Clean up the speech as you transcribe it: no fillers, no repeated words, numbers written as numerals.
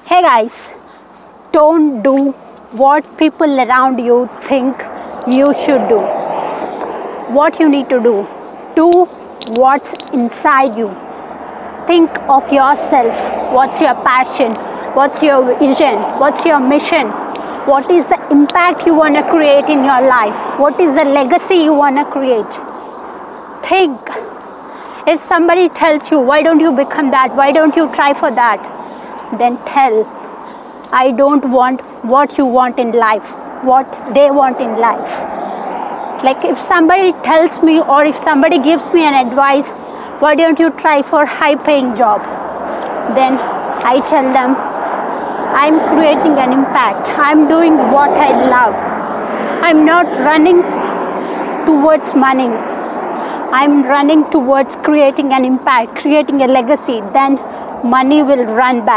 Hey guys, don't do what people around you think you should do. What you need to do what's inside you. Think of yourself. What's your passion? What's your vision? What's your mission? What is the impact you want to create in your life? What is the legacy you want to create? Think. If somebody tells you, why don't you become that? Why don't you try for that? Then tell, I don't want what you want in life, what they want in life. Like if somebody tells me or if somebody gives me an advice, why don't you try for high paying job? Then I tell them, I'm creating an impact. I'm doing what I love. I'm not running towards money. I'm running towards creating an impact, creating a legacy. Then money will run back.